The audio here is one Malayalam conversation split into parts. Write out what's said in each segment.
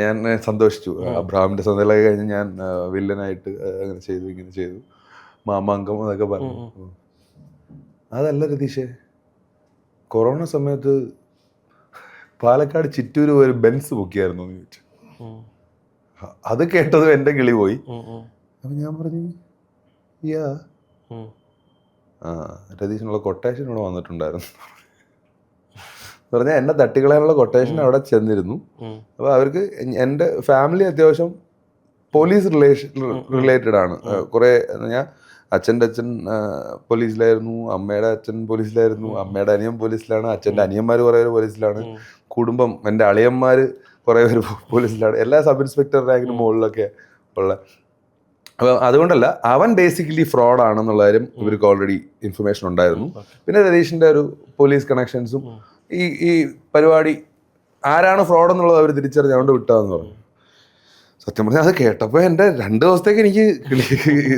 ഞാൻ സന്തോഷിച്ചു. അബ്രഹാമിന്റെ സന്തതികളൊക്കെ കഴിഞ്ഞ് ഞാൻ വില്ലനായിട്ട് അങ്ങനെ ചെയ്തു, ഇങ്ങനെ ചെയ്തു, മാമാങ്കം എന്നൊക്കെ പറഞ്ഞു. അതല്ല രതീഷേ, കൊറോണ സമയത്ത് പാലക്കാട് ചിറ്റൂര് ഒരു ബെൻസ് ബുക്കിയായിരുന്നു എന്ന് ചോദിച്ചു. അത് കേട്ടതും എൻ്റെ കിളി പോയി. അപ്പം ഞാൻ പറഞ്ഞു രതീഷിനുള്ള കൊട്ടേഷൻ ഇവിടെ വന്നിട്ടുണ്ടായിരുന്നു പറഞ്ഞാൽ എന്നെ തട്ടിക്കളയാനുള്ള കൊട്ടേഷൻ അവിടെ ചെന്നിരുന്നു. അപ്പോൾ അവർക്ക് എൻ്റെ ഫാമിലി അത്യാവശ്യം പോലീസ് റിലേറ്റഡ് ആണ്. കുറേ ഞാൻ അച്ഛൻ്റെ അച്ഛൻ പോലീസിലായിരുന്നു, അമ്മയുടെ അച്ഛൻ പോലീസിലായിരുന്നു, അമ്മയുടെ അനിയൻ പോലീസിലാണ്, അച്ഛൻ്റെ അനിയന്മാർ കുറേ പേര് പോലീസിലാണ്, കുടുംബം എൻ്റെ അളിയന്മാർ കുറേ പേര് പോലീസിലാണ്, എല്ലാ സബ് ഇൻസ്പെക്ടർ റാങ്കിന് മുകളിലൊക്കെ ഉള്ള. അപ്പോൾ അതുകൊണ്ടല്ല, അവൻ ബേസിക്കലി ഫ്രോഡാണെന്നുള്ള കാര്യം ഇവർക്ക് ഓൾറെഡി ഇൻഫർമേഷൻ ഉണ്ടായിരുന്നു. പിന്നെ രതീഷിൻ്റെ ഒരു പോലീസ് കണക്ഷൻസും ഈ പരിപാടി ആരാണ് ഫ്രോഡ് എന്നുള്ളത് അവർ തിരിച്ചറിഞ്ഞുകൊണ്ട് വിട്ടതെന്ന് പറഞ്ഞു. സത്യം പറഞ്ഞാൽ അത് കേട്ടപ്പോൾ എൻ്റെ 2 ദിവസത്തേക്ക് എനിക്ക്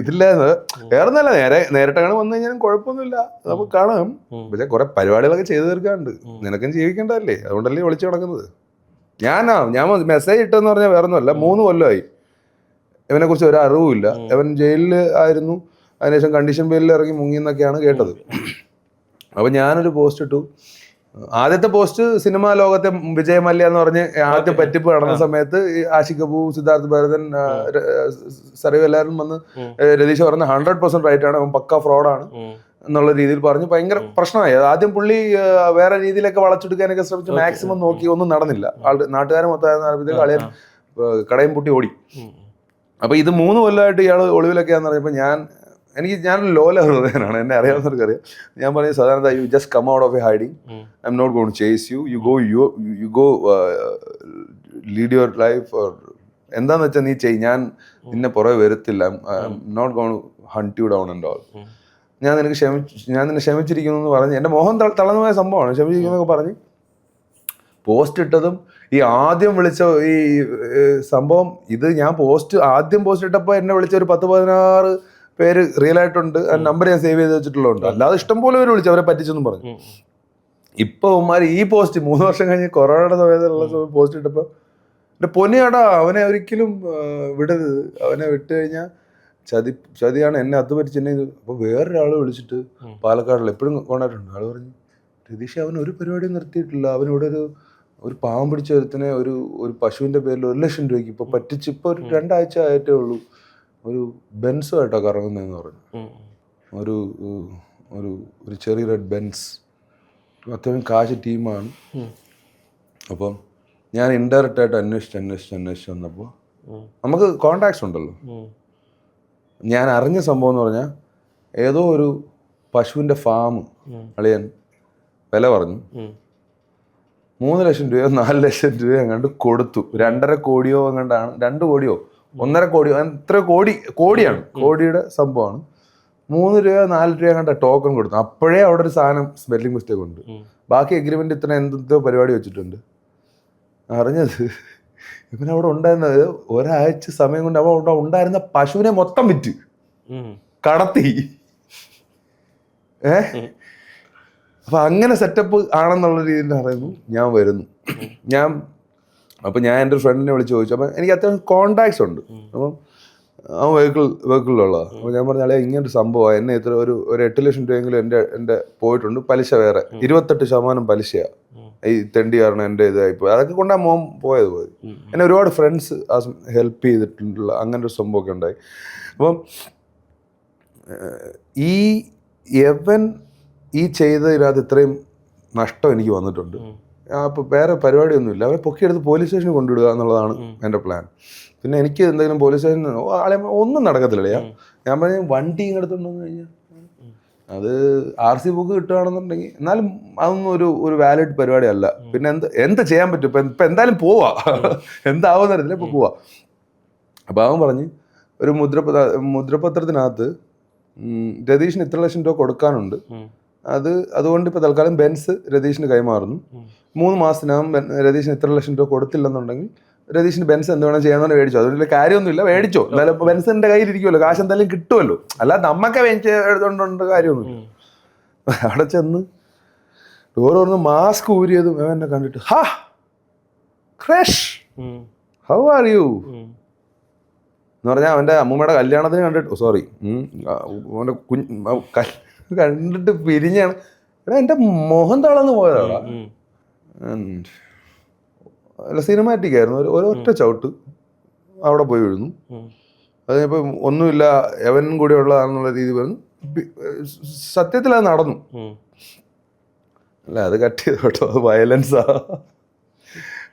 ഇതില്ലായിരുന്നു. വേറെ ഒന്നല്ല, നേരിട്ടങ്ങനെ വന്നു കഴിഞ്ഞാലും കുഴപ്പമൊന്നുമില്ല, നമുക്ക് കാണാം. പക്ഷേ കുറെ പരിപാടികളൊക്കെ ചെയ്തു തീർക്കാണ്ട്, നിനക്കും ജീവിക്കേണ്ടതല്ലേ, അതുകൊണ്ടല്ലേ വിളിച്ചു കിടക്കുന്നത്. ഞാൻ മെസ്സേജ് ഇട്ടെന്ന് പറഞ്ഞാൽ വേറെ ഒന്നുമല്ല, 3 കൊല്ലമായി ഇവനെ കുറിച്ച് ഒരു അറിവുമില്ല. ഇവൻ ജയിലിൽ ആയിരുന്നു, അതിനുശേഷം കണ്ടീഷൻ ബെയിലിൽ ഇറങ്ങി മുങ്ങിയെന്നൊക്കെയാണ് കേട്ടത്. അപ്പം ഞാനൊരു പോസ്റ്റ് ഇട്ടു. ആദ്യത്തെ പോസ്റ്റ് സിനിമാ ലോകത്തെ വിജയ് മല്യ എന്ന് പറഞ്ഞ് ആദ്യം പറ്റിപ്പ് നടന്ന സമയത്ത് ആഷിഖ് കപൂർ, സിദ്ധാർത്ഥ് ഭരതൻ, സറിവ് എല്ലാവരും വന്ന് രതീഷ് പറഞ്ഞ 100% റൈറ്റ് ആണ്, അവൻ പക്ക ഫ്രോഡാണ് എന്നുള്ള രീതിയിൽ പറഞ്ഞ് ഭയങ്കര പ്രശ്നമായി. ആദ്യം പുള്ളി വേറെ രീതിയിലൊക്കെ വളച്ചെടുക്കാനൊക്കെ ശ്രമിച്ചു, മാക്സിമം നോക്കി, ഒന്നും നടന്നില്ല. നാട്ടുകാരെ മൊത്തം കളിയാൻ കടയും പൂട്ടി ഓടി. അപ്പൊ ഇത് 3 കൊല്ലമായിട്ട് ഇയാൾ ഒളിവിലൊക്കെയാന്ന് പറഞ്ഞപ്പോൾ ഞാനൊരു ലോല ഹൃദയനാണ്, എന്നെ അറിയാവുന്നവർക്ക് അറിയാം. ഞാൻ പറഞ്ഞു, സാധാരണ you just come out of a hiding, I'm not gonna chase you, you go lead your life, എന്താന്ന് വെച്ചാൽ നീ ചെയ്, ഞാൻ നിന്നെ പുറകെ വരുത്തില്ല, I'm not gonna hunt you down and all. ഞാൻ നിന്നെ ക്ഷമിച്ചിരിക്കുന്നു എന്ന് പറഞ്ഞ്, എൻ്റെ മോഹം തളർന്നു പോയ സംഭവമാണ്, ക്ഷമിച്ചിരിക്കുന്നൊക്കെ പറഞ്ഞ് പോസ്റ്റ് ഇട്ടതും ഈ ആദ്യം വിളിച്ച ഈ സംഭവം, ഇത് ഞാൻ ആദ്യം പോസ്റ്റ് ഇട്ടപ്പോൾ എന്നെ വിളിച്ച ഒരു 10-16 പേര് റിയൽ ആയിട്ടുണ്ട്. ആ നമ്പർ ഞാൻ സേവ് ചെയ്ത് വെച്ചിട്ടുള്ളതുണ്ട്. അല്ലാതെ ഇഷ്ടംപോലെ പേര് വിളിച്ചു, അവരെ പറ്റിച്ചെന്നും പറഞ്ഞു. ഇപ്പൊ ഉമ്മാര് ഈ പോസ്റ്റ് 3 വർഷം കഴിഞ്ഞ് കൊറോണയുടെ സമയത്തുള്ള പോസ്റ്റ് ഇട്ടപ്പോൾ എൻ്റെ പൊന്നിയാടാ, അവനെ ഒരിക്കലും വിടരുത്, അവനെ വിട്ട് കഴിഞ്ഞാൽ ചതിയാണ്, എന്നെ അത് പറ്റിച്ചെന്നെ. അപ്പോൾ വേറൊരാൾ വിളിച്ചിട്ട് പാലക്കാടുള്ള എപ്പോഴും കോണ്ടാക്ടുണ്ട്. ആൾ പറഞ്ഞു, രതീഷ് അവൻ ഒരു പരിപാടിയും നിർത്തിയിട്ടില്ല, അവനിവിടെ ഒരു പാവം പിടിച്ച ഒരുത്തിനെ ഒരു പശുവിൻ്റെ പേരിൽ 1 ലക്ഷം രൂപയ്ക്ക് ഇപ്പോൾ പറ്റിച്ച്, ഇപ്പോൾ ഒരു 2 ആഴ്ച ആയിട്ടേ ഉള്ളൂ, ഒരു ബെൻസുമായിട്ടോ കറങ്ങുന്നതെന്ന് പറഞ്ഞു. ഒരു ചെറിയ റെഡ് ബെൻസ്, അത്രയും കാശ് ടീമാണ്. അപ്പം ഞാൻ ഇൻഡയറക്റ്റ് ആയിട്ട് അന്വേഷിച്ച് വന്നപ്പോൾ നമുക്ക് കോണ്ടാക്ട്സ് ഉണ്ടല്ലോ. ഞാൻ അറിഞ്ഞ സംഭവം എന്ന് പറഞ്ഞാൽ, ഏതോ ഒരു പശുവിൻ്റെ ഫാം അളിയൻ വില പറഞ്ഞു 3 ലക്ഷം രൂപയോ 4 ലക്ഷം രൂപയോ എങ്ങാണ്ട് കൊടുത്തു. 2.5 കോടിയോ എങ്ങാണ്ടാണ്, 2 കോടിയോ 1.5 കോടിയോ, എത്ര കോടിയാണ്, കോടിയുടെ സംഭവമാണ്. 3 രൂപയോ 4 രൂപയോ എങ്ങാണ്ട് ടോക്കൺ കൊടുത്തു. അപ്പോഴേ അവിടെ ഒരു സാധനം സ്പെല്ലിംഗ് മിസ്റ്റേക്ക് ഉണ്ട്. ബാക്കി എഗ്രിമെന്റ് ഇത്ര എന്തോ പരിപാടി വെച്ചിട്ടുണ്ട്. അറിഞ്ഞത് ഇവനവിടെ ഉണ്ടായിരുന്നത് ഒരാഴ്ച സമയം കൊണ്ട് അവിടെ ഉണ്ടായിരുന്ന പശുവിനെ മൊത്തം വിറ്റ് കടത്തി. അപ്പൊ അങ്ങനെ സെറ്റപ്പ് ആണെന്നുള്ള രീതിയിൽ അറിയുന്നു. ഞാൻ വരുന്നു, അപ്പം ഞാൻ എൻ്റെ ഒരു ഫ്രണ്ടിനെ വിളിച്ച് ചോദിച്ചു. അപ്പം എനിക്ക് അത്യാവശ്യം കോണ്ടാക്ട്സ് ഉണ്ട്. അപ്പം അവൻ വെഹിക്കിളിലുള്ളതാണ്. അപ്പോൾ ഞാൻ പറഞ്ഞാൽ ഇങ്ങനൊരു സംഭവമാണ്, എന്നെ ഇത്ര ഒരു 8 ലക്ഷം രൂപയെങ്കിലും എൻ്റെ പോയിട്ടുണ്ട്. പലിശ വേറെ 28% പലിശയാണ്. ഈ തെണ്ടി കാരണം എൻ്റെ ഇതായിപ്പോയി. അതൊക്കെ കൊണ്ടാണ് മോൻ പോയത്. എന്നെ ഒരുപാട് ഫ്രണ്ട്സ് ഹെൽപ്പ് ചെയ്തിട്ടുള്ള അങ്ങനെ ഒരു സംഭവമൊക്കെ ഉണ്ടായി. അപ്പം ഈ ചെയ്തതിനകത്ത് ഇത്രയും നഷ്ടം എനിക്ക് വന്നിട്ടുണ്ട്. അപ്പോൾ വേറെ പരിപാടിയൊന്നുമില്ല, അവരെ പൊക്കിയെടുത്ത് പോലീസ് സ്റ്റേഷനിൽ കൊണ്ടുവിടുക എന്നുള്ളതാണ് എൻ്റെ പ്ലാൻ. പിന്നെ എനിക്ക് എന്തെങ്കിലും പോലീസ് സ്റ്റേഷനിൽ ആളെ ഒന്നും നടക്കത്തില്ല. ഞാൻ പറഞ്ഞ വണ്ടി ഇങ്ങെടുത്തുണ്ടെന്ന് കഴിഞ്ഞാൽ അത് RC ബുക്ക് കിട്ടുകയാണെന്നുണ്ടെങ്കിൽ, എന്നാലും അതൊന്നും ഒരു വാലിഡ് പരിപാടി അല്ല. പിന്നെ എന്ത് ചെയ്യാൻ പറ്റും? ഇപ്പം എന്തായാലും പോവാ, എന്താവുന്ന തരത്തില്ല, ഇപ്പോൾ പോവാ. അപ്പോൾ അവൻ പറഞ്ഞ് ഒരു മുദ്രപത്രത്തിനകത്ത് രതീഷിന് ഇത്ര ലക്ഷം രൂപ കൊടുക്കാനുണ്ട്, അതുകൊണ്ട് ഇപ്പോൾ തൽക്കാലം ബെൻസ് രതീഷിന് കൈമാറുന്നു. 3 മാസത്തിനകം രതീഷിന് ഇത്ര ലക്ഷം രൂപ കൊടുത്തില്ലെന്നുണ്ടെങ്കിൽ രതീഷിന് ബെൻസ് എന്ത് വേണം ചെയ്യാൻ മേടിച്ചോ. അതുകൊണ്ട് കാര്യമൊന്നുമില്ല, മേടിച്ചോ, എന്തായാലും ഇപ്പോൾ ബെൻസിൻ്റെ കയ്യിലിരിക്കുമല്ലോ, കാശ് എന്തായാലും കിട്ടുമല്ലോ, അല്ലാതെ നമ്മക്കെ എടുത്തോണ്ട് കാര്യമൊന്നുമില്ല. അവിടെ ചെന്ന് ഡോർ തുറന്ന് മാസ്ക് ഊരിയതും എന്നെ കണ്ടിട്ട് ക്രഷ് ഹൗ ആർ യു എന്ന് പറഞ്ഞാൽ അവൻ്റെ അമ്മൂമ്മയുടെ കല്യാണത്തിന് കണ്ടിട്ട് സോറി അവൻ്റെ കണ്ടിട്ട് പിരിഞ്ഞാണ്. എടാ എൻ്റെ മുഖം തളർന്നു പോയതാടാ. അല്ല സിനിമാറ്റിക് ആയിരുന്നു. ഒരൊറ്റ ചവിട്ട് അവിടെ പോയി വീഴുന്നു. അതിനിപ്പോൾ ഒന്നുമില്ല എവനും കൂടെ ഉള്ളതാണെന്നുള്ള രീതി പറഞ്ഞു. സത്യത്തിൽ അത് നടന്നു. അല്ല അത് കട്ട് ചെയ്തു കേട്ടോ, അത് വയലൻസാ.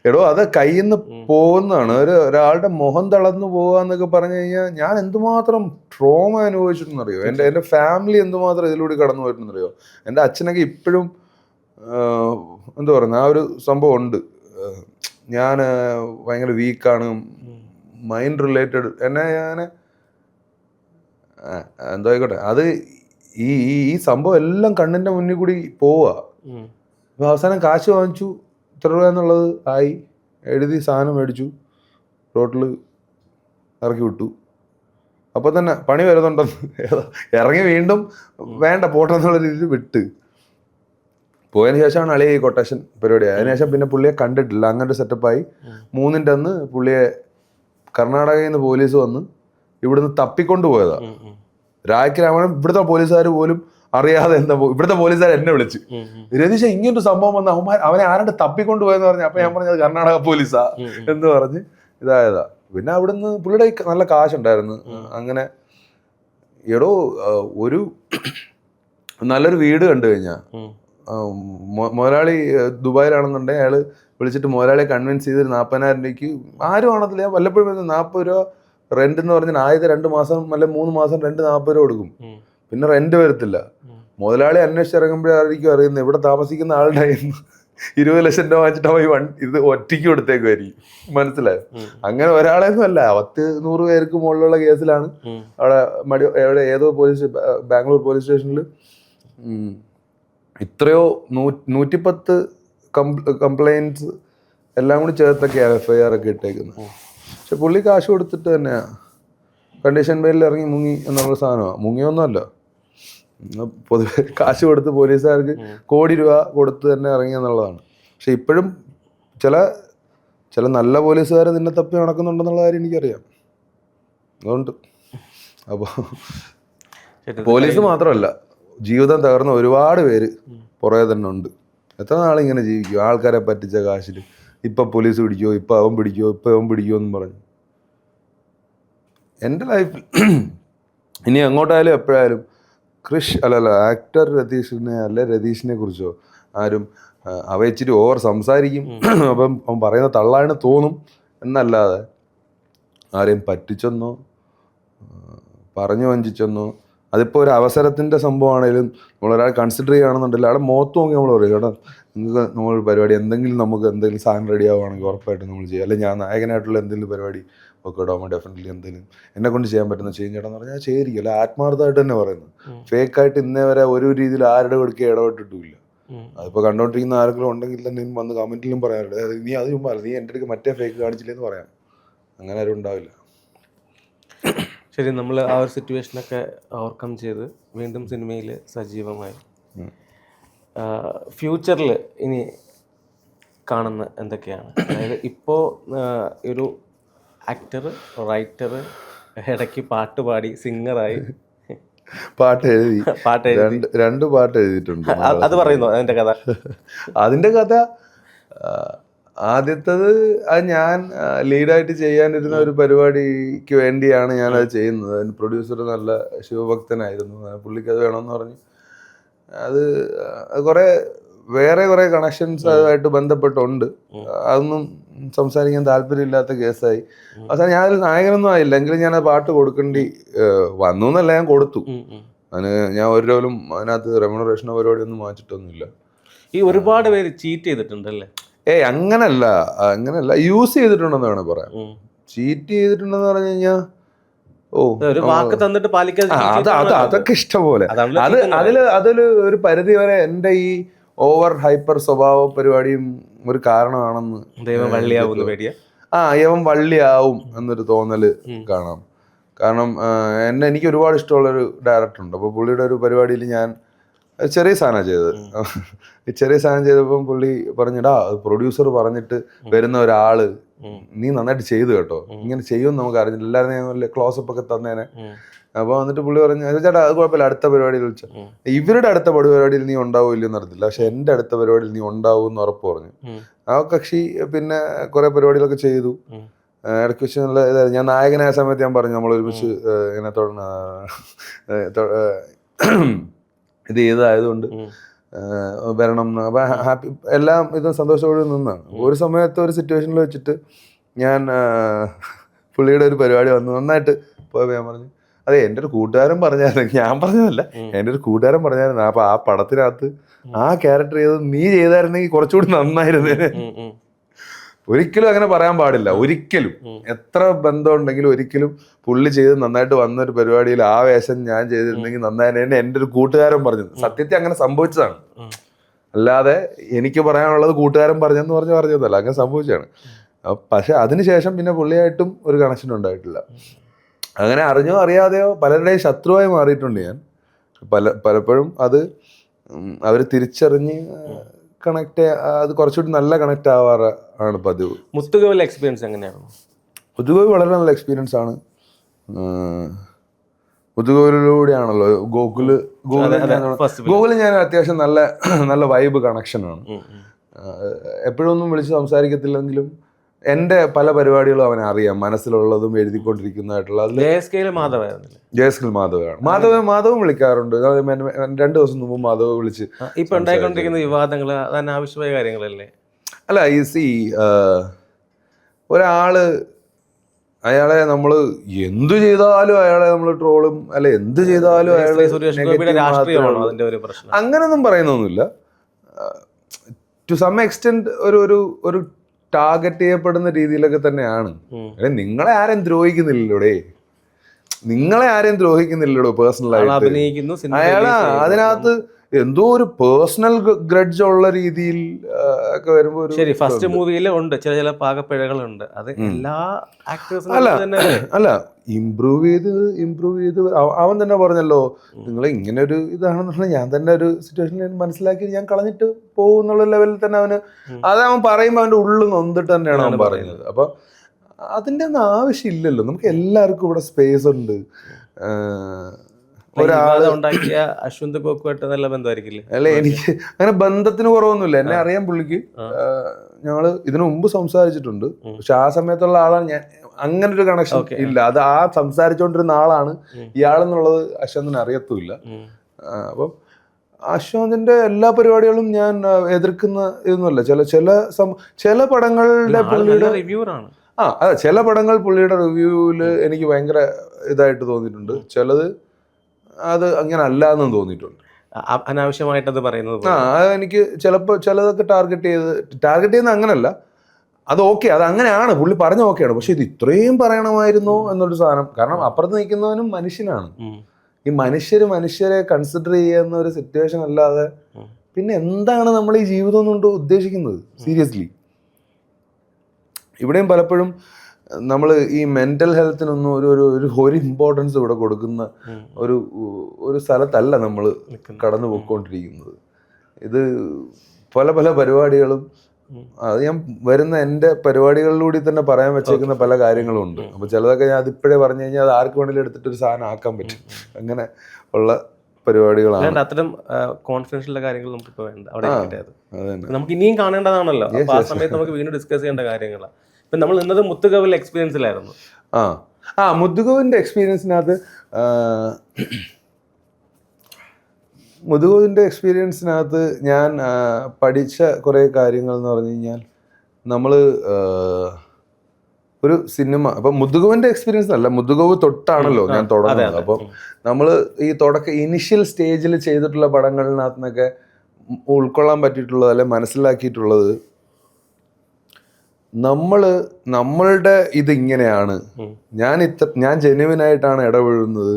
എടോ അത് കയ്യിൽ നിന്ന് പോകുന്നതാണ്. ഒരാളുടെ മുഖം തളർന്നു പോകുക എന്നൊക്കെ പറഞ്ഞു കഴിഞ്ഞാൽ ഞാൻ എന്തുമാത്രം ട്രോമ അനുഭവിച്ചിട്ടുണ്ടെന്നറിയോ. എൻ്റെ ഫാമിലി എന്തുമാത്രം ഇതിലൂടെ കടന്നു പോയിട്ടുണ്ടെന്നറിയോ. എൻ്റെ അച്ഛനൊക്കെ ഇപ്പോഴും എന്താ പറയുക, ആ ഒരു സംഭവം ഉണ്ട്. ഞാൻ ഭയങ്കര വീക്കാണ്, മൈൻഡ് റിലേറ്റഡ് എന്നെ ഞാൻ എന്തോ ആയിക്കോട്ടെ. അത് ഈ സംഭവം എല്ലാം കണ്ണിൻ്റെ മുന്നിൽ കൂടി പോവുക. അപ്പോൾ അവസാനം കാശ് വാങ്ങിച്ചു, ഇത്ര രൂപ എന്നുള്ളത് ആയി, എഴുതി സാധനം മേടിച്ചു, റോട്ടിൽ ഇറക്കി വിട്ടു. അപ്പോൾ തന്നെ പണി വരുന്നുണ്ടെന്ന് ഇറങ്ങി വീണ്ടും വേണ്ട പോട്ടെന്നുള്ള രീതിയിൽ വിട്ട് പോയതിന് ശേഷമാണ് അളിയ ഈ കൊട്ടേഷൻ പരിപാടി. അതിനുശേഷം പിന്നെ പുള്ളിയെ കണ്ടിട്ടില്ല. അങ്ങനെ ഒരു സെറ്റപ്പായി. 3-ന്റെ അന്ന് പുള്ളിയെ കർണാടകയിൽ നിന്ന് പോലീസ് വന്ന് ഇവിടുന്ന് തപ്പിക്കൊണ്ട് പോയതാ. രാജ്യരാമൻ ഇവിടുത്തെ പോലീസുകാർ പോലും അറിയാതെ എന്താ ഇവിടുത്തെ പോലീസുകാർ എന്നെ വിളിച്ച്, രതീഷ ഇങ്ങനൊരു സംഭവം വന്ന അവനെ ആരാണ്ട് തപ്പിക്കൊണ്ട് പോയെന്ന് പറഞ്ഞു. അപ്പൊ ഞാൻ പറഞ്ഞത് കർണാടക പോലീസാ എന്ന് പറഞ്ഞ് ഇതായതാ. പിന്നെ അവിടുന്ന് പുള്ളിയുടെ നല്ല കാശുണ്ടായിരുന്നു. അങ്ങനെ എടോ ഒരു നല്ലൊരു വീട് കണ്ടു കഴിഞ്ഞാൽ മുതലാളി ദുബായിലാണെന്നുണ്ടെങ്കിൽ അയാൾ വിളിച്ചിട്ട് മുതലാളിയെ കൺവിൻസ് ചെയ്ത് 40,000 രൂപയ്ക്ക് ആരും ആണത്തില്ല. ഞാൻ വല്ലപ്പോഴും 40 രൂപ റെന്റ് എന്ന് പറഞ്ഞാൽ ആദ്യത്തെ 2 മാസം അല്ലെ 3 മാസം റെന്റ് 40 രൂപ കൊടുക്കും. പിന്നെ റെന്റ് വരത്തില്ല. മുതലാളി അന്വേഷിച്ചിറങ്ങുമ്പോഴായിരിക്കും അറിയുന്നത് ഇവിടെ താമസിക്കുന്ന ആളുടെ 20 ലക്ഷം രൂപ വാങ്ങിച്ചിട്ട് അവൻ ഇത് ഒറ്റയ്ക്ക് കൊടുത്തേക്കുമായിരിക്കും. മനസ്സിലായോ? അങ്ങനെ ഒരാളെയൊന്നും അല്ല, 100 പേർക്ക് മുകളിലുള്ള കേസിലാണ് അവിടെ എവിടെ ഏതോ ബാംഗ്ലൂർ പോലീസ് സ്റ്റേഷനിൽ ഇത്രയോ 110 കംപ്ലൈൻറ്റ്സ് എല്ലാം കൂടി ചേർത്തൊക്കെയാണ് FIR ഒക്കെ ഇട്ടേക്കുന്നത്. പക്ഷെ പുള്ളി കാശ് കൊടുത്തിട്ട് തന്നെയാ കണ്ടീഷൻ ബെയിലിൽ ഇറങ്ങി മുങ്ങി എന്നുള്ള സാധനമാണ്. മുങ്ങിയൊന്നുമല്ല, പൊതുവെ കാശ് കൊടുത്ത് പോലീസുകാർക്ക് കോടി രൂപ കൊടുത്ത് തന്നെ ഇറങ്ങി എന്നുള്ളതാണ്. പക്ഷെ ഇപ്പോഴും ചില നല്ല പോലീസുകാർ നിന്നെ തപ്പി നടക്കുന്നുണ്ടെന്നുള്ള കാര്യം എനിക്കറിയാം. അതുകൊണ്ട് അപ്പോൾ പോലീസ് മാത്രമല്ല, ജീവിതം തകർന്ന ഒരുപാട് പേര് പുറകെ തന്നെ ഉണ്ട്. എത്ര നാളിങ്ങനെ ജീവിക്കും ആൾക്കാരെ പറ്റിച്ച കാശിൽ. ഇപ്പം പോലീസ് പിടിക്കുമോ, ഇപ്പം അവൻ പിടിക്കുമോ, ഇപ്പം അവൻ പിടിക്കുമോ എന്ന് പറഞ്ഞു. എൻ്റെ ലൈഫിൽ ഇനി എങ്ങോട്ടായാലും എപ്പോഴായാലും ആക്ടർ രതീഷിനെ കുറിച്ചോ ആരും ഇച്ചിരി ഓവർ സംസാരിക്കും, അപ്പം അവൻ പറയുന്ന തള്ളാണ് തോന്നും എന്നല്ലാതെ ആരെയും പറ്റിച്ചെന്നോ പറഞ്ഞു വഞ്ചിച്ചെന്നോ. അതിപ്പോൾ ഒരു അവസരത്തിൻ്റെ സംഭവമാണെങ്കിലും നമ്മളൊരാൾ കൺസിഡർ ചെയ്യുകയാണെന്നുണ്ടെങ്കിൽ അവിടെ മുഖത്ത് നോക്കി നമ്മൾ പറയും, ചേട്ടാ നിങ്ങൾക്ക് നമ്മളൊരു പരിപാടി എന്തെങ്കിലും സാധനം റെഡി ആവുകയാണെങ്കിൽ ഉറപ്പായിട്ടും നമ്മൾ ചെയ്യുക. അല്ലെങ്കിൽ ഞാൻ നായകനായിട്ടുള്ള എന്തെങ്കിലും പരിപാടി ഒക്കെ ഇടാകുമ്പോൾ ഡെഫിനറ്റ്ലി എന്തെങ്കിലും എന്നെ കൊണ്ട് ചെയ്യാൻ പറ്റുന്ന ചെയ്യും ചേട്ടാന്ന് പറഞ്ഞാൽ ചെയ്തിരിക്കും. അല്ല ആത്മാർത്ഥമായിട്ട് തന്നെ പറയുന്നത്. ഫേക്കായിട്ട് ഇന്നേ വരെ ഒരു രീതിയിൽ ആരുടെ കൊടുക്കുക ഇടപെട്ടിട്ടുമില്ല. അതിപ്പോൾ കണ്ടോണ്ടിരിക്കുന്ന ആരെങ്കിലും ഉണ്ടെങ്കിൽ തന്നെ വന്ന് കമന്റിലും പറയാറുണ്ട്, നീ അത് ചുമ്മാ നീ എൻ്റെ അടുക്ക് മറ്റേ ഫേക്ക് കാണിച്ചില്ലെന്ന് പറയാം. അങ്ങനെ ആരും ഉണ്ടാവില്ല. ശരി, നമ്മൾ ആ ഒരു സിറ്റുവേഷനൊക്കെ ഓവർകം ചെയ്ത് വീണ്ടും സിനിമയിൽ സജീവമായി. ഫ്യൂച്ചറിൽ ഇനി കാണുന്ന എന്തൊക്കെയാണ്? അതായത് ഇപ്പോൾ ഒരു ആക്ടർ, റൈറ്റർ, ഇടയ്ക്ക് പാട്ട് പാടി സിംഗറായി, പാട്ട് എഴുതി 2 പാട്ട് എഴുതിയിട്ടുണ്ട്. അത് പറയുന്നു അതിൻ്റെ കഥ. ആദ്യത്തത് അത് ഞാൻ ലീഡായിട്ട് ചെയ്യാനിരുന്ന ഒരു പരിപാടിക്ക് വേണ്ടിയാണ് ഞാനത് ചെയ്യുന്നത്. അതിന് പ്രൊഡ്യൂസർ നല്ല ശിവഭക്തനായിരുന്നു. പുള്ളിക്ക് അത് വേണമെന്ന് പറഞ്ഞു. അത് കുറേ കണക്ഷൻസ് അതുമായിട്ട് ബന്ധപ്പെട്ടുണ്ട്. അതൊന്നും സംസാരിക്കാൻ താല്പര്യമില്ലാത്ത കേസായി. അവസാനം ഞാനൊരു നായകനൊന്നും ആയില്ല, എങ്കിലും ഞാൻ പാട്ട് കൊടുക്കേണ്ടി വന്നു എന്നല്ല, ഞാൻ കൊടുത്തു. അതിന് ഞാൻ ഒരു രൂപയിലും അതിനകത്ത് റെമ്യൂണറേഷനോ പരിപാടിയൊന്നും വാങ്ങിച്ചിട്ടൊന്നുമില്ല. ഈ ഒരുപാട് പേര് ചീറ്റ് ചെയ്തിട്ടുണ്ടല്ലേ? അങ്ങനല്ല യൂസ് ചെയ്തിട്ടുണ്ടെന്ന് വേണേ പറയാം. ചീറ്റ് ചെയ്തിട്ടുണ്ടെന്ന് പറഞ്ഞു കഴിഞ്ഞാൽ വാക്ക് തന്നിട്ട് പാലിക്കാതെ അതൊക്കെ ഇഷ്ടംപോലെ. അതില് ഒരു പരിധി വരെ എൻ്റെ ഈ ഓവർ ഹൈപ്പർ സ്വഭാവ പരിപാടിയും ഒരു കാരണമാണെന്ന്. യവൻ വള്ളിയാവും എന്നൊരു തോന്നല് കാണാം. കാരണം എനിക്ക് ഒരുപാട് ഇഷ്ടമുള്ളൊരു ഡയറക്ടറുണ്ട്. അപ്പോൾ പുള്ളിയുടെ ഒരു പരിപാടിയിൽ ഞാൻ ചെറിയ സാധനം ചെയ്തത്. ഈ ചെറിയ സാധനം ചെയ്തപ്പം പുള്ളി പറഞ്ഞിടാ പ്രൊഡ്യൂസർ പറഞ്ഞിട്ട് വരുന്ന ഒരാള് നീ നന്നായിട്ട് ചെയ്തു കേട്ടോ, ഇങ്ങനെ ചെയ്യുമെന്ന് നമുക്ക് അറിഞ്ഞില്ല, എല്ലാവരും ക്ലോസപ്പ് ഒക്കെ തന്നേനെ. അപ്പൊ വന്നിട്ട് പുള്ളി പറഞ്ഞു ചേട്ടാ അത് കുഴപ്പമില്ല, അടുത്ത പരിപാടിയിൽ വിളിച്ചു. ഇവരുടെ അടുത്ത പരിപാടിയിൽ നീ ഉണ്ടാവില്ലെന്ന് അറിയത്തില്ല, പക്ഷെ എന്റെ അടുത്ത പരിപാടിയിൽ നീ ഉണ്ടാവും എന്ന് ഉറപ്പ് പറഞ്ഞു. ആ കക്ഷി പിന്നെ കുറെ പരിപാടികളൊക്കെ ചെയ്തു. ഇടയ്ക്ക് വെച്ച് നല്ല ഇതായിരുന്നു. ഞാൻ നായകനായ സമയത്ത് ഞാൻ പറഞ്ഞു നമ്മൾ ഒരുമിച്ച് ഇങ്ങനെ ഇത് ചെയ്തതായതുകൊണ്ട് വരണം. അപ്പൊ ഹാപ്പി എല്ലാം ഇതും സന്തോഷത്തോടെ നിന്നാണ്. ഒരു സമയത്ത് ഒരു സിറ്റുവേഷനിൽ വെച്ചിട്ട് ഞാൻ പുള്ളിയുടെ ഒരു പരിപാടി വന്നു നന്നായിട്ട് പോയപ്പോൾ ഞാൻ പറഞ്ഞു അതെ എൻ്റെ ഒരു കൂട്ടുകാരൻ പറഞ്ഞായിരുന്നു, ഞാൻ പറഞ്ഞതല്ല, എൻ്റെ ഒരു കൂട്ടുകാരൻ പറഞ്ഞായിരുന്നു അപ്പൊ ആ പടത്തിനകത്ത് ആ ക്യാരക്ടർ ചെയ്തത് നീ ചെയ്തായിരുന്നെങ്കിൽ കുറച്ചുകൂടി നന്നായിരുന്നു. ഒരിക്കലും അങ്ങനെ പറയാൻ പാടില്ല. ഒരിക്കലും എത്ര ബന്ധം ഉണ്ടെങ്കിലും ഒരിക്കലും പുള്ളി ചെയ്ത് നന്നായിട്ട് വന്നൊരു പരിപാടിയിൽ ആ വേഷം ഞാൻ ചെയ്തിരുന്നെങ്കിൽ നന്നായിരുന്നു എൻ്റെ ഒരു കൂട്ടുകാരൻ പറഞ്ഞത്. സത്യത്തിൽ അങ്ങനെ സംഭവിച്ചതാണ്, അല്ലാതെ എനിക്ക് പറയാനുള്ളത് കൂട്ടുകാരൻ പറഞ്ഞെന്ന് പറഞ്ഞതല്ല, അങ്ങനെ സംഭവിച്ചതാണ്. പക്ഷെ അതിനുശേഷം പിന്നെ പുള്ളിയായിട്ടും ഒരു കണക്ഷൻ ഉണ്ടായിട്ടില്ല. അങ്ങനെ അറിഞ്ഞോ അറിയാതെയോ പലരുടെയും ശത്രുവായി മാറിയിട്ടുണ്ട് ഞാൻ. പലപ്പോഴും അത് അവർ തിരിച്ചറിഞ്ഞ് കണക്ട്, അത് കുറച്ചുകൂടി നല്ല കണക്ട് ആവാറ് ആണ് പതിവ്. മുത്തുകോവിൽ എക്സ്പീരിയൻസ് എങ്ങനെയായിരുന്നു? മുത്തുകോവിൽ വളരെ നല്ല എക്സ്പീരിയൻസ് ആണ്. മുത്തുകോവിലൂടെയാണല്ലോ ഗൂഗിള് ഞാൻ അത്യാവശ്യം നല്ല നല്ല വൈബ് കണക്ഷനാണ്. എപ്പോഴും ഒന്നും വിളിച്ച് സംസാരിക്കത്തില്ലെങ്കിലും എൻ്റെ പല പരിപാടികളും അവനെ അറിയാം, മനസ്സിലുള്ളതും എഴുതിക്കൊണ്ടിരിക്കുന്നതായിട്ടുള്ള. ജയസ്കൽ മാധവയാണ്. മാധവും വിളിക്കാറുണ്ട്. 2 ദിവസം മുമ്പ് മാധവ് വിളിച്ച് ഇപ്പൊ ഉണ്ടായിക്കൊണ്ടിരിക്കുന്ന വിവാദങ്ങൾ അനാവശ്യമായ കാര്യങ്ങളല്ലേ? അല്ല, ഒരാള് അയാളെ നമ്മൾ എന്തു ചെയ്താലും അയാളെ നമ്മൾ ട്രോളും, അല്ലെ എന്ത് ചെയ്താലും അയാളെ അങ്ങനൊന്നും പറയുന്നൊന്നുമില്ല. ടു സം എക്സ്റ്റെന്റ് ഒരു ടാർഗറ്റ് ചെയ്യപ്പെടുന്ന രീതിയിലൊക്കെ തന്നെയാണ്. നിങ്ങളെ ആരും ദ്രോഹിക്കുന്നില്ലടോ പേഴ്സണലായിട്ട്. അയാള് അതിനകത്ത് എന്തോ ഒരു പേഴ്സണൽ ഗ്രഡ്ജ് ഉള്ള രീതിയിൽ ഒക്കെ വരുമ്പോ ശരി, ഫസ്റ്റ് മൂവിയിൽ ഉണ്ട് ചില പാകപ്പിഴകളുണ്ട്. അത് എല്ലാ അല്ല ഇംപ്രൂവ് ചെയ്ത് അവൻ തന്നെ പറഞ്ഞല്ലോ, നിങ്ങൾ ഇങ്ങനെ ഒരു ഇതാണെന്നുള്ള ഞാൻ തന്നെ ഒരു സിറ്റുവേഷൻ മനസ്സിലാക്കി ഞാൻ കളഞ്ഞിട്ട് പോകുന്നുള്ള ലെവലിൽ തന്നെ അവന് അത് അവൻ പറയുമ്പോൾ അവന്റെ ഉള്ളിൽ നൊന്നിട്ട് തന്നെയാണ് അവൻ പറയുന്നത്. അപ്പൊ അതിന്റെ ഒന്നും ആവശ്യമില്ലല്ലോ, നമുക്ക് എല്ലാവർക്കും ഇവിടെ സ്പേസ് ഉണ്ട്. ഒരാള് ഉണ്ടാക്കിയ അശ്വന്ത് കോക്കുമായിട്ട് നല്ല ബന്ധമായിരിക്കില്ലേ? അല്ലെ, എനിക്ക് അങ്ങനെ ബന്ധത്തിന് കുറവൊന്നുമില്ല. എന്നെ അറിയാൻ പുള്ളിക്ക്. ഞങ്ങള് ഇതിനു മുമ്പ് സംസാരിച്ചിട്ടുണ്ട്, പക്ഷെ ആ സമയത്തുള്ള ആളാണ് ഞാൻ. അങ്ങനെ ഒരു കണക്ഷൻ ഇല്ല. അത് ആ സംസാരിച്ചോണ്ടിരുന്ന ആളാണ് ഇയാളെന്നുള്ളത് അശ്വന്തിന് അറിയത്തുമില്ല. അപ്പം അശ്വന്തിന്റെ എല്ലാ പരിപാടികളും ഞാൻ എതിർക്കുന്ന ഇതൊന്നുമല്ല. ചില പടങ്ങളുടെ പുള്ളിയുടെ റിവ്യൂറാണ്. അതെ, ചില പടങ്ങൾ പുള്ളിയുടെ റിവ്യൂവില് എനിക്ക് ഭയങ്കര ഇതായിട്ട് തോന്നിയിട്ടുണ്ട്. ചിലത് അത് അങ്ങനെ അല്ല എന്നും തോന്നിയിട്ടുണ്ട്. അനാവശ്യമായിട്ടത് പറയുന്നത് എനിക്ക് ചിലതൊക്കെ ടാർഗറ്റ് ചെയ്യുന്ന അങ്ങനല്ല. അത് ഓക്കെ, അത് അങ്ങനെയാണ്, പുള്ളി പറഞ്ഞ ഓക്കെയാണ്. പക്ഷെ ഇത് ഇത്രയും പറയണമായിരുന്നോ എന്നൊരു സാധനം. കാരണം അപ്പുറത്ത് നിൽക്കുന്നവനും മനുഷ്യനാണ്. ഈ മനുഷ്യരെ കൺസിഡർ ചെയ്യുന്ന ഒരു സിറ്റുവേഷൻ അല്ലാതെ പിന്നെ എന്താണ് നമ്മൾ ഈ ജീവിതം കൊണ്ട് ഉദ്ദേശിക്കുന്നത്? സീരിയസ്ലി ഇവിടെയും പലപ്പോഴും നമ്മൾ ഈ മെന്റൽ ഹെൽത്തിനൊന്നും ഒരു ഇമ്പോർട്ടൻസ് ഇവിടെ കൊടുക്കുന്ന ഒരു സ്ഥലത്തല്ല നമ്മൾ കടന്നു പോയിക്കൊണ്ടിരിക്കുന്നത്. ഇത് പല പരിപാടികളും, അത് ഞാൻ വരുന്ന എൻ്റെ പരിപാടികളിലൂടെ തന്നെ പറയാൻ വെച്ചേക്കുന്ന പല കാര്യങ്ങളും ഉണ്ട്. അപ്പോൾ ചിലതൊക്കെ ഞാൻ അതിപ്പോഴേ പറഞ്ഞു കഴിഞ്ഞാൽ അത് ആർക്ക് വേണമെങ്കിലും എടുത്തിട്ടൊരു സാധനം ആക്കാൻ പറ്റും. അങ്ങനെ ഉള്ള പരിപാടികളാണ്. അത്തരം കോൺഫിഡൻഷ്യൽ കാര്യങ്ങൾ നമുക്ക് വേണ്ട. അവിടെ നമുക്ക് ഇനിയും കാണേണ്ടതാണല്ലോ. ആ സമയത്ത് നമുക്ക് വീണ്ടും ഡിസ്കസ് ചെയ്യേണ്ട കാര്യങ്ങളാണ്. ഇപ്പം നമ്മൾ നിന്നത് മുത്തുകോവിൽ എക്സ്പീരിയൻസിലായിരുന്നു. മുത്തുകോവിൻ്റെ എക്സ്പീരിയൻസിനകത്ത് ഞാൻ പഠിച്ച കുറേ കാര്യങ്ങൾ എന്ന് പറഞ്ഞു കഴിഞ്ഞാൽ, നമ്മൾ ഒരു സിനിമ ഇപ്പം മുത്തുകോവിൻ്റെ എക്സ്പീരിയൻസ് അല്ല, മുത്തുകോവ് തൊട്ടാണല്ലോ ഞാൻ തുടങ്ങുന്നത്. അപ്പം നമ്മൾ ഈ ഇനിഷ്യൽ സ്റ്റേജിൽ ചെയ്തിട്ടുള്ള പടങ്ങളിനകത്ത് നിന്നൊക്കെ ഉൾക്കൊള്ളാൻ പറ്റിയിട്ടുള്ളത്, അല്ലെ മനസ്സിലാക്കിയിട്ടുള്ളത്, നമ്മളുടെ ഇതിങ്ങനെയാണ്. ഞാൻ ജെന്യുവിനായിട്ടാണ് ഇടപെടുന്നത്,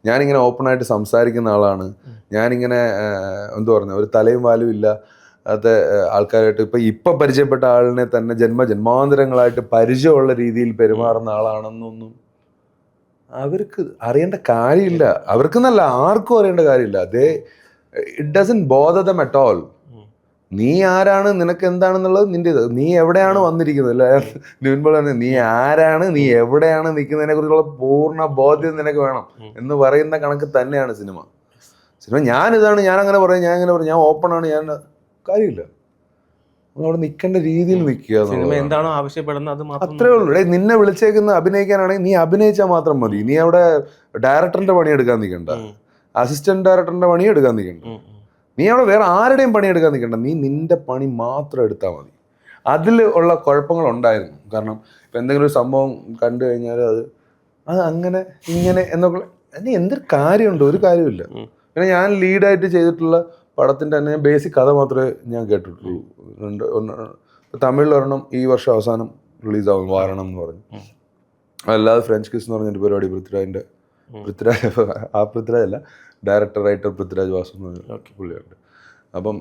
ഞാനിങ്ങനെ ഓപ്പണായിട്ട് സംസാരിക്കുന്ന ആളാണ്, ഞാനിങ്ങനെ എന്താ പറയുക ഒരു തലയും വാലും ഇല്ല അത് ആൾക്കാരായിട്ട് ഇപ്പം പരിചയപ്പെട്ട ആളിനെ തന്നെ ജന്മാന്തരങ്ങളായിട്ട് പരിചയമുള്ള രീതിയിൽ പെരുമാറുന്ന ആളാണെന്നൊന്നും അവർക്ക് അറിയേണ്ട കാര്യമില്ല. അവർക്കെന്നല്ല, ആർക്കും അറിയേണ്ട കാര്യമില്ല. It doesn't bother dum at all. നീ ആരാണ്, നിനക്ക് എന്താണെന്നുള്ളത് നിന്റെ ഇത്, നീ എവിടെയാണ് വന്നിരിക്കുന്നത് അല്ലെ. നിവിൻപോൾ പറഞ്ഞു നീ ആരാണ്, നീ എവിടെയാണ് നിൽക്കുന്നതിനെ കുറിച്ചുള്ള പൂർണ്ണ ബോധ്യം നിനക്ക് വേണം എന്ന് പറയുന്ന കണക്ക് തന്നെയാണ് സിനിമ. ഞാനിതാണ്, ഞാൻ അങ്ങനെ പറയും, ഞാൻ അങ്ങനെ പറയും, ഞാൻ ഓപ്പൺ ആണ്, ഞാൻ കാര്യമില്ല. അവിടെ നിൽക്കേണ്ട രീതിയിൽ നിൽക്കുക. സിനിമ എന്താണോ ആവശ്യപ്പെടുന്നത് അത് മാത്രം. അത്രേ ഉള്ളൂ. നിന്നെ വിളിച്ചേക്കുന്ന അഭിനയിക്കാനാണെങ്കിൽ നീ അഭിനയിച്ചാൽ മാത്രം മതി. നീ അവിടെ ഡയറക്ടറിന്റെ പണി എടുക്കാൻ നിൽക്കണ്ട, അസിസ്റ്റന്റ് ഡയറക്ടറിന്റെ പണി എടുക്കാൻ നിൽക്കണ്ട, നീ അവിടെ വേറെ ആരുടെയും പണി എടുക്കാൻ നിൽക്കണ്ട. നീ നിന്റെ പണി മാത്രം എടുത്താൽ മതി. അതിൽ ഉള്ള കുഴപ്പങ്ങളുണ്ടായിരുന്നു. കാരണം ഇപ്പം എന്തെങ്കിലും ഒരു സംഭവം കണ്ടു കഴിഞ്ഞാൽ അത് അങ്ങനെ ഇങ്ങനെ എന്നൊക്കെ എന്തൊരു കാര്യമുണ്ട്, ഒരു കാര്യമില്ല. പിന്നെ ഞാൻ ലീഡായിട്ട് ചെയ്തിട്ടുള്ള പടത്തിൻ്റെ തന്നെ ബേസിക് കഥ മാത്രമേ ഞാൻ കേട്ടിട്ടുള്ളൂ. തമിഴിൽ ഒരെണ്ണം ഈ വർഷം അവസാനം റിലീസാവും, വാരണം എന്ന് പറഞ്ഞു. അല്ലാതെ ഫ്രഞ്ച് കിസ് എന്ന് പറഞ്ഞൊരു പരിപാടി പൃഥ്വിരാജ് ആ പൃഥ്വിരാജ് അല്ല, ഡയറക്ടർ റൈറ്റർ പൃഥ്വിരാജ് വാസു എന്ന് പറഞ്ഞ പുള്ളിയുണ്ട്. അപ്പം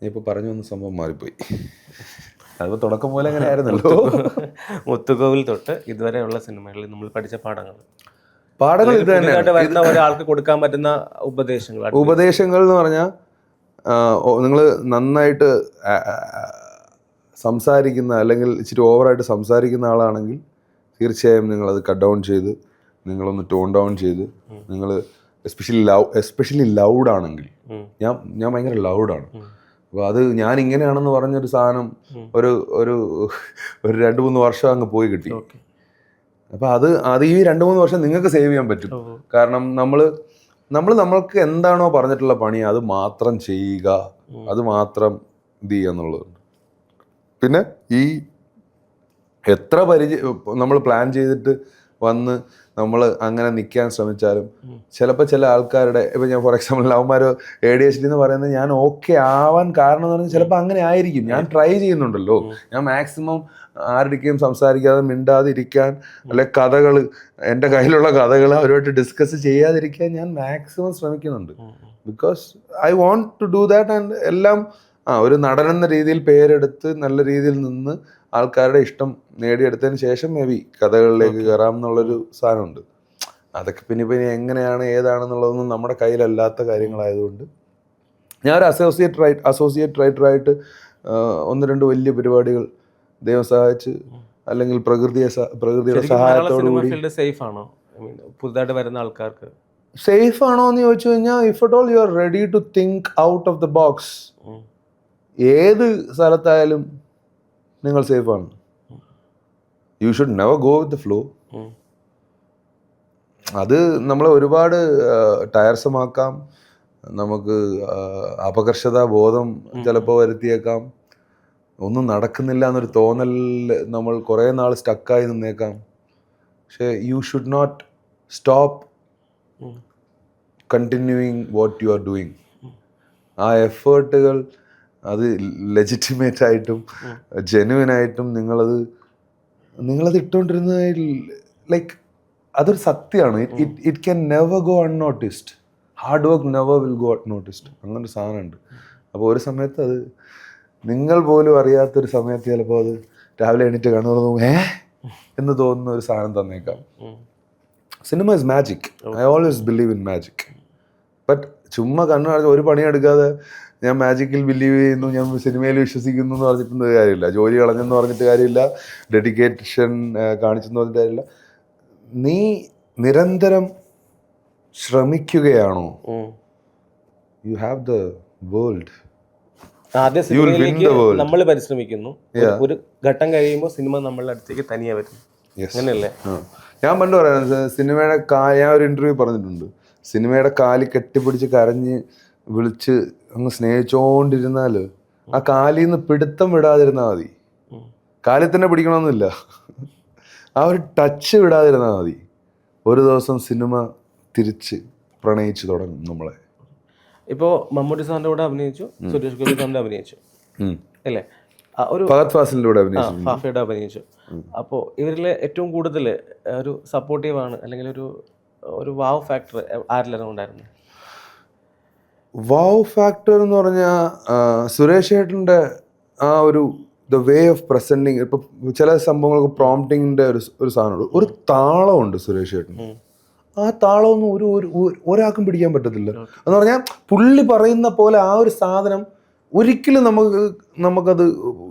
ഇപ്പോൾ പറഞ്ഞു വന്ന സംഭവം മാറിപ്പോയി. അതിപ്പോൾ തുടക്കം പോലെ അങ്ങനെ ആയിരുന്നല്ലോ. മുത്തുകോവിൽ തൊട്ട് ഇതുവരെയുള്ള സിനിമകളിൽ നമ്മൾ പഠിച്ച പാഠങ്ങൾ ഇത് തന്നെ, ഒരാൾക്ക് കൊടുക്കാൻ പറ്റുന്ന ഉപദേശങ്ങൾ എന്ന് പറഞ്ഞാൽ നിങ്ങൾ നന്നായിട്ട് സംസാരിക്കുന്ന അല്ലെങ്കിൽ ഇച്ചിരി ഓവറായിട്ട് സംസാരിക്കുന്ന ആളാണെങ്കിൽ തീർച്ചയായും നിങ്ങളത് കട്ട് ഡൗൺ ചെയ്ത് നിങ്ങളൊന്ന് ടോൺ ഡൗൺ ചെയ്ത് നിങ്ങൾ എസ്പെഷ്യലി ലൗഡാണെങ്കിൽ, ഞാൻ ഭയങ്കര ലൗഡാണ്. അപ്പോൾ അത് ഞാൻ ഇങ്ങനെയാണെന്ന് പറഞ്ഞൊരു സാധനം ഒരു 2-3 വർഷം അങ്ങ് പോയി കിട്ടി. അപ്പോൾ അത് ഈ 2-3 വർഷം നിങ്ങൾക്ക് സേവ് ചെയ്യാൻ പറ്റും. കാരണം നമ്മൾക്ക് എന്താണോ പറഞ്ഞിട്ടുള്ള പണി അത് മാത്രം ചെയ്യുക, അത് മാത്രം ഇത് ചെയ്യുക എന്നുള്ളതുണ്ട്. പിന്നെ ഈ എത്ര നമ്മൾ പ്ലാൻ ചെയ്തിട്ട് വന്ന് നമ്മൾ അങ്ങനെ നിൽക്കാൻ ശ്രമിച്ചാലും ചിലപ്പോൾ ചില ആൾക്കാരുടെ, ഇപ്പം ഞാൻ ഫോർ എക്സാമ്പിൾ ലവന്മാരോ ADHD എന്ന് പറയുന്നത് ഞാൻ ഓക്കെ ആവാൻ കാരണം എന്ന് പറഞ്ഞാൽ ചിലപ്പോൾ അങ്ങനെ ആയിരിക്കും. ഞാൻ ട്രൈ ചെയ്യുന്നുണ്ടല്ലോ, ഞാൻ മാക്സിമം ആരുടെയും സംസാരിക്കാതെ മിണ്ടാതെ ഇരിക്കാൻ, അല്ലെ കഥകൾ എൻ്റെ കയ്യിലുള്ള കഥകൾ അവരുമായിട്ട് ഡിസ്കസ് ചെയ്യാതിരിക്കാൻ ഞാൻ മാക്സിമം ശ്രമിക്കുന്നുണ്ട്. Because I want to do that. And എല്ലാം ഒരു നടനെന്ന രീതിയിൽ പേരെടുത്ത് നല്ല രീതിയിൽ നിന്ന് ആൾക്കാരുടെ ഇഷ്ടം നേടിയെടുത്തതിന് ശേഷം മേ ബി കഥകളിലേക്ക് കയറാം എന്നുള്ളൊരു സാധനമുണ്ട്. അതൊക്കെ പിന്നെ എങ്ങനെയാണ് ഏതാണെന്നുള്ളതൊന്നും നമ്മുടെ കയ്യിലല്ലാത്ത കാര്യങ്ങളായതുകൊണ്ട് ഞാൻ ഒരു അസോസിയേറ്റ് റൈറ്ററായിട്ട് 1-2 വലിയ പരിപാടികൾ ദൈവം സഹായിച്ച് അല്ലെങ്കിൽ പ്രകൃതിയുടെ സഹായത്തോടുകൂടി. സേഫ് ആണോ പുതുതായിട്ട് വരുന്ന ആൾക്കാർക്ക്? സേഫ് ആണോ എന്ന് ചോദിച്ചു കഴിഞ്ഞാൽ, if at all you are ready to think out of the box, ഏത് സ്ഥലത്തായാലും നിങ്ങൾ സേഫാണ്. You should never go with the flow. അത് നമ്മളെ ഒരുപാട് ടയർസമാക്കാം, നമുക്ക് അപകർഷതാ ബോധം ചിലപ്പോൾ വരുത്തിയേക്കാം, ഒന്നും നടക്കുന്നില്ല എന്നൊരു തോന്നലിൽ നമ്മൾ കുറേ നാൾ സ്റ്റക്കായി നിന്നേക്കാം. പക്ഷേ you should not stop continuing what you are doing. ആ എഫേർട്ടുകൾ അത് ലെജിറ്റിമേറ്റ് ആയിട്ടും ജെന്യുവനായിട്ടും നിങ്ങളത് ഇട്ടുകൊണ്ടിരുന്നതിൽ ലൈക്ക് അതൊരു സത്യമാണ്. It can never go unnoticed. Hard work never will go unnoticed. അങ്ങനൊരു സാധനമുണ്ട്. അപ്പോൾ ഒരു സമയത്ത് അത് നിങ്ങൾ പോലും അറിയാത്തൊരു സമയത്ത് ചിലപ്പോൾ അത് രാവിലെ എണീറ്റ് കണ്ണു തുറന്നു എന്ന് തോന്നുന്ന ഒരു സാധനം തന്നേക്കാം. Cinema is magic. I always believe in magic. But ചുമ്മാ കണ്ണു അടച്ച് ഒരു പണിയെടുക്കാതെ ഞാൻ മാജിക്കിൽ ബിലീവ് ചെയ്യുന്നു, ഞാൻ സിനിമയിൽ വിശ്വസിക്കുന്നു എന്ന് പറഞ്ഞിട്ടൊന്നും കാര്യമില്ല. ജോലി കളഞ്ഞെന്ന് പറഞ്ഞിട്ട് കാര്യമില്ല, ഡെഡിക്കേഷൻ കാണിച്ചെന്ന് പറഞ്ഞിട്ട് കാര്യമില്ല. നീ നിരന്തരം ശ്രമിക്കുകയാണോ, യു ഹാവ് ദ വേൾഡ്. നമ്മൾ പരിശ്രമിക്കുന്നു, ഒരു ഘട്ടം കഴിയുമ്പോൾ സിനിമ നമ്മളുടെ അടുത്തേക്ക് തനിയെ വരും. അങ്ങനെയല്ലേ? ഞാൻ പണ്ട് പറയാം, സിനിമയുടെ ഞാൻ ഒരു ഇന്റർവ്യൂ പറഞ്ഞിട്ടുണ്ട്, സിനിമയുടെ കാലി കെട്ടിപ്പിടിച്ച് കരഞ്ഞ് വിളിച്ച് അങ്ങ് സ്നേഹിച്ചോണ്ടിരുന്നാൽ ആ കാലിൽ നിന്ന് പിടുത്തം വിടാതിരുന്നാൽ മതി. കാലിൽ തന്നെ പിടിക്കണമെന്നില്ല, ആ ഒരു ടച്ച് വിടാതിരുന്നാൽ മതി. ഒരു ദിവസം സിനിമ തിരിച്ച് പ്രണയിച്ചു തുടങ്ങും നമ്മളെ. ഇപ്പോൾ മമ്മൂട്ടി സാറിൻ്റെ കൂടെ അഭിനയിച്ചു, സുരേഷ് ഗോപി സാറിൻ്റെ അഭിനയിച്ചു അല്ലേ, ഒരു ഫഹദ് ഫാസിലിൻ്റെ കൂടെ അഭിനയിച്ചു, ഫാഫയുടെ അഭിനയിച്ചു. അപ്പോൾ ഇവരിൽ ഏറ്റവും കൂടുതൽ ഒരു സപ്പോർട്ടീവാണ് അല്ലെങ്കിൽ ഒരു വാവ് ഫാക്ടർ ആരിലും ഉണ്ടായിരുന്നു? വാവ് ഫാക്ടർ എന്ന് പറഞ്ഞാൽ സുരേഷ് ഏട്ടൻ്റെ ആ ഒരു ദ വേ ഓഫ് പ്രസൻറ്റിങ്. ഇപ്പം ചില സംഭവങ്ങൾക്ക് പ്രോംപ്റ്റിങ്ങിൻ്റെ ഒരു സാധനമുണ്ട്, ഒരു താളമുണ്ട് സുരേഷ് ഏട്ടന്. ആ ആ താളമൊന്നും ഒരാൾക്കും പിടിക്കാൻ പറ്റത്തില്ല. എന്ന് പറഞ്ഞാൽ പുള്ളി പറയുന്ന പോലെ ആ ഒരു സാധനം ഒരിക്കലും നമുക്കത്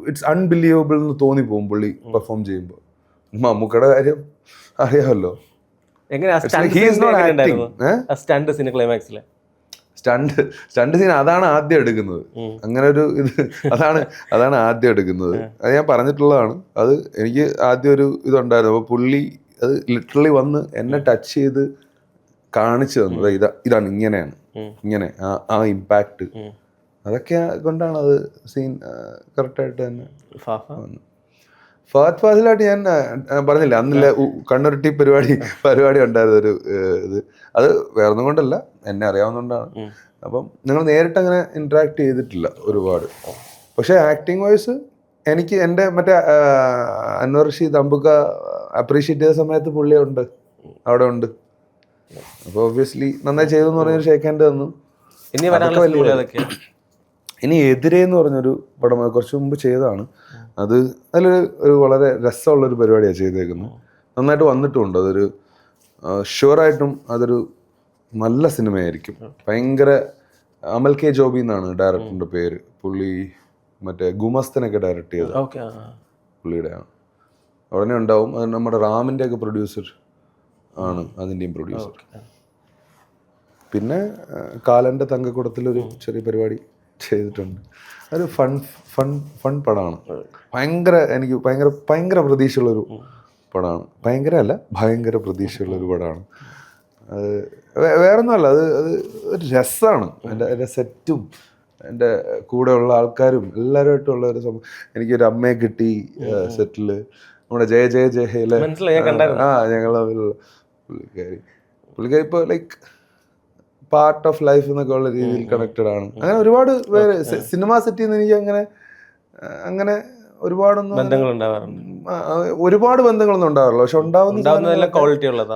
ഇറ്റ്സ് അൺബിലീവബിൾ എന്ന് തോന്നിപ്പോകും പുള്ളി പെർഫോം ചെയ്യുമ്പോൾ. മമ്മൂക്കയുടെ കാര്യം അറിയാമല്ലോ. സ്റ്റണ്ട് സീൻ അതാണ് ആദ്യം എടുക്കുന്നത്. അങ്ങനെ ഒരു ഇത് അതാണ് ആദ്യം എടുക്കുന്നത്. അത് ഞാൻ പറഞ്ഞിട്ടുള്ളതാണ്. അത് എനിക്ക് ആദ്യം ഒരു ഇതുണ്ടായിരുന്നു. അപ്പോൾ പുള്ളി അത് ലിറ്ററലി വന്ന് എന്നെ ടച്ച് ചെയ്ത് കാണിച്ചു തന്നത് ഇതാണ് ഇങ്ങനെയാണ്, ഇങ്ങനെ ആ ഇമ്പാക്ട് അതൊക്കെ കൊണ്ടാണ് അത് സീൻ കറക്റ്റായിട്ട് തന്നെ. ഫഹദ് ഫാസിലായിട്ട് ഞാൻ പറഞ്ഞില്ല അന്നില്ല കണ്ണുരുട്ടി പരിപാടി ഉണ്ടായിരുന്നു ഒരു ഇത്. അത് വേറൊന്നും കൊണ്ടല്ല, എന്നെ അറിയാവുന്നതുകൊണ്ടാണ്. അപ്പം ഞങ്ങൾ നേരിട്ട് അങ്ങനെ ഇന്ററാക്ട് ചെയ്തിട്ടില്ല ഒരുപാട്. പക്ഷെ ആക്ടിങ് വൈസ് എനിക്ക് എൻ്റെ മറ്റേ അൻവർ റഷീദ് അമ്പുക അപ്രീഷിയേറ്റ് ചെയ്ത സമയത്ത് പുള്ളി അവിടെ ഉണ്ട്. അപ്പോൾ ഒബ്വിയസ്ലി നന്നായി ചെയ്തു എന്ന് പറഞ്ഞൊരു ഷേക്ക് ഹാൻഡ് തന്നു. ഇനി എതിരെ എന്ന് പറഞ്ഞൊരു പടം കുറച്ച് മുമ്പ് ചെയ്തതാണ്. അതിലൊരു വളരെ രസമുള്ളൊരു പരിപാടിയാണ് ചെയ്തേക്കുന്നത്. നന്നായിട്ട് വന്നിട്ടുമുണ്ട്. അതൊരു ഷുവറായിട്ടും അതൊരു നല്ല സിനിമയായിരിക്കും. ഭയങ്കര അമൽ കെ ജോബി എന്നാണ് ഡയറക്ടറിൻ്റെ പേര്. പുള്ളി മറ്റേ ഗുമസ്തനൊക്കെ ഡയറക്റ്റ് ചെയ്തത് പുള്ളിയുടെയാണ്. ഉടനെ ഉണ്ടാവും. അത് നമ്മുടെ റാമിൻ്റെ ഒക്കെ പ്രൊഡ്യൂസർ ആണ്, അതിൻ്റെയും പ്രൊഡ്യൂസർ. പിന്നെ കാലൻ്റെ തങ്കക്കുടത്തിലൊരു ചെറിയ പരിപാടി ചെയ്തിട്ടുണ്ട്. ഒരു ഫൺ പടമാണ്. എനിക്ക് ഭയങ്കര പ്രതീക്ഷയുള്ളൊരു പടമാണ്. ഭയങ്കര പ്രതീക്ഷയുള്ളൊരു പടമാണ്. അത് വേറൊന്നുമല്ല, അത് ഒരു രസമാണ്. എൻ്റെ സെറ്റും എൻ്റെ കൂടെയുള്ള ആൾക്കാരും എല്ലാവരുമായിട്ടുള്ള ഒരു സംഭവം. എനിക്കൊരു അമ്മയെ കിട്ടി സെറ്റിൽ. നമ്മുടെ ജയഹയിലെ ഞങ്ങൾ പുള്ളിക്കാരി ഇപ്പോൾ ലൈക്ക് പാർട്ട് ഓഫ് ലൈഫ് എന്നൊക്കെ ഉള്ള രീതിയിൽ കണക്റ്റഡ് ആണ്. അങ്ങനെ ഒരുപാട് പേര് സിനിമ സെറ്റിൽ നിന്ന് എനിക്ക് അങ്ങനെ ഒരുപാടൊന്നും ഒരുപാട് ബന്ധങ്ങളൊന്നും ഉണ്ടാവാറില്ല. പക്ഷെ ഉണ്ടാവുന്ന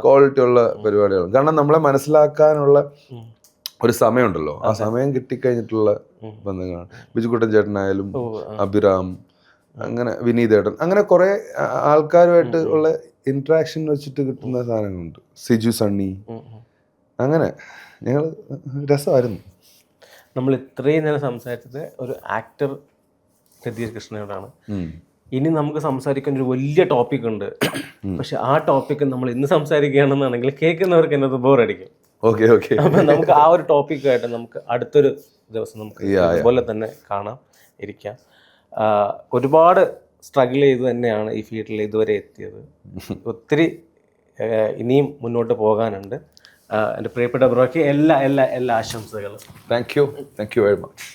ക്വാളിറ്റി ഉള്ള പരിപാടികൾ. കാരണം നമ്മളെ മനസ്സിലാക്കാനുള്ള ഒരു സമയമുണ്ടല്ലോ, ആ സമയം കിട്ടിക്കഴിഞ്ഞിട്ടുള്ള ബന്ധങ്ങളാണ്. ബിജുക്കുട്ടൻ ചേട്ടനായാലും അഭിറാം, അങ്ങനെ വിനീതേട്ടൻ, അങ്ങനെ കുറെ ആൾക്കാരുമായിട്ട് ഉള്ള ഇന്ററാക്ഷൻ വെച്ചിട്ട് കിട്ടുന്ന സാധനങ്ങളുണ്ട്. സിജു സണ്ണി, അങ്ങനെ ഞങ്ങൾ രസമായിരുന്നു. നമ്മൾ ഇത്രയും നേരം സംസാരിച്ചത് ഒരു ആക്ടർ രതീഷ് കൃഷ്ണയോടാണ്. ഇനി നമുക്ക് സംസാരിക്കാൻ ഒരു വലിയ ടോപ്പിക് ഉണ്ട്. പക്ഷെ ആ ടോപ്പിക്ക് നമ്മൾ ഇന്ന് സംസാരിക്കുകയാണെന്നാണെങ്കിൽ കേൾക്കുന്നവർക്ക് എന്നത് ബോറടിക്കും. അപ്പൊ നമുക്ക് ആ ഒരു ടോപ്പിക്കായിട്ട് നമുക്ക് അടുത്തൊരു ദിവസം നമുക്ക് ഇതുപോലെ തന്നെ കാണാം, ഇരിക്കാം. ഒരുപാട് സ്ട്രഗിൾ ചെയ്ത് തന്നെയാണ് ഈ ഫീൽഡിൽ ഇതുവരെ എത്തിയത്. ഒത്തിരി ഇനിയും മുന്നോട്ട് പോകാനുണ്ട്. എൻ്റെ പ്രിയപ്പെട്ട ബ്രോയ്ക്ക് എല്ലാ ആശംസകളും. Thank you very much.